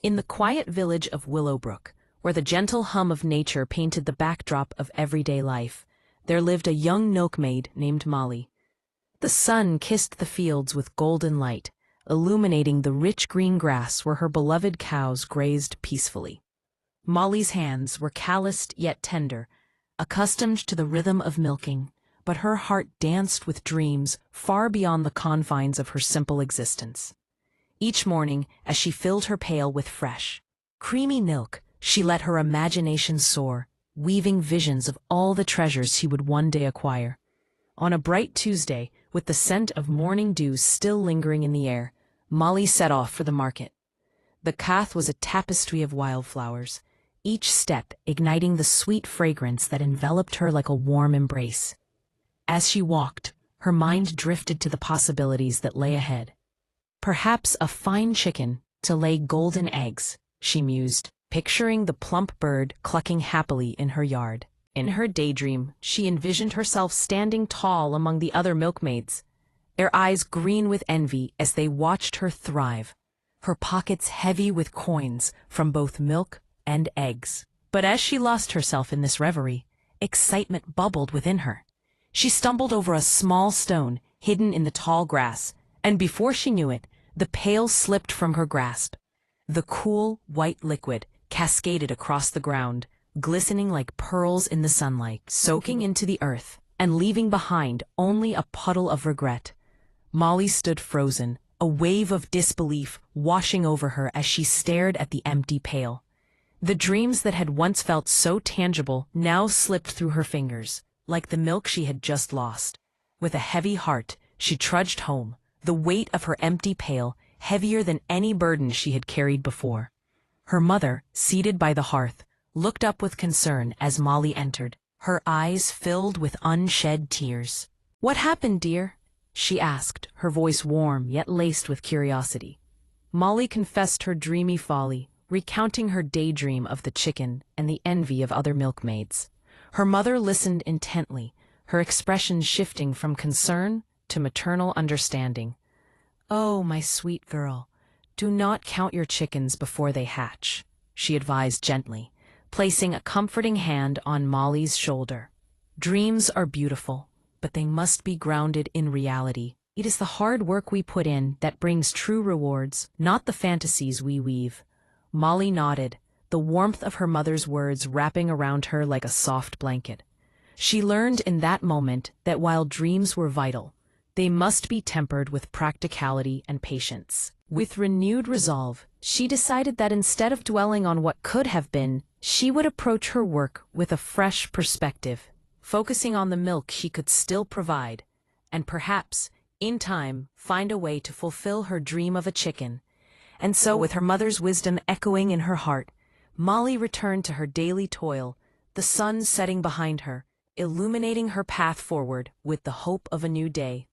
In the quiet village of Willowbrook, where the gentle hum of nature painted the backdrop of everyday life, there lived a young milkmaid named Molly. The sun kissed the fields with golden light, illuminating the rich green grass where her beloved cows grazed peacefully. Molly's hands were calloused yet tender, accustomed to the rhythm of milking, but her heart danced with dreams far beyond the confines of her simple existence. Each morning, as she filled her pail with fresh, creamy milk, she let her imagination soar, weaving visions of all the treasures she would one day acquire. On a bright Tuesday, with the scent of morning dew still lingering in the air, Molly set off for the market. The path was a tapestry of wildflowers, each step igniting the sweet fragrance that enveloped her like a warm embrace. As she walked, her mind drifted to the possibilities that lay ahead. Perhaps a fine chicken to lay golden eggs, she mused, picturing the plump bird clucking happily in her yard. In her daydream, she envisioned herself standing tall among the other milkmaids, their eyes green with envy as they watched her thrive, her pockets heavy with coins from both milk and eggs. But as she lost herself in this reverie, excitement bubbled within her. She stumbled over a small stone hidden in the tall grass, and before she knew it, the pail slipped from her grasp. The cool, white liquid cascaded across the ground, glistening like pearls in the sunlight, soaking into the earth, and leaving behind only a puddle of regret. Molly stood frozen, a wave of disbelief washing over her as she stared at the empty pail. The dreams that had once felt so tangible now slipped through her fingers, like the milk she had just lost. With a heavy heart, she trudged home, the weight of her empty pail heavier than any burden she had carried before. Her mother, seated by the hearth, looked up with concern as Molly entered, her eyes filled with unshed tears. "What happened, dear?" she asked, her voice warm yet laced with curiosity. Molly confessed her dreamy folly, recounting her daydream of the chicken and the envy of other milkmaids. Her mother listened intently, her expression shifting from concern to maternal understanding. "Oh, my sweet girl, do not count your chickens before they hatch," she advised gently, placing a comforting hand on Molly's shoulder. "Dreams are beautiful, but they must be grounded in reality. It is the hard work we put in that brings true rewards, not the fantasies we weave." Molly nodded, the warmth of her mother's words wrapping around her like a soft blanket. She learned in that moment that while dreams were vital, they must be tempered with practicality and patience. With renewed resolve, she decided that instead of dwelling on what could have been, she would approach her work with a fresh perspective, focusing on the milk she could still provide, and perhaps, in time, find a way to fulfill her dream of a chicken. And so, with her mother's wisdom echoing in her heart, Molly returned to her daily toil, the sun setting behind her, illuminating her path forward with the hope of a new day.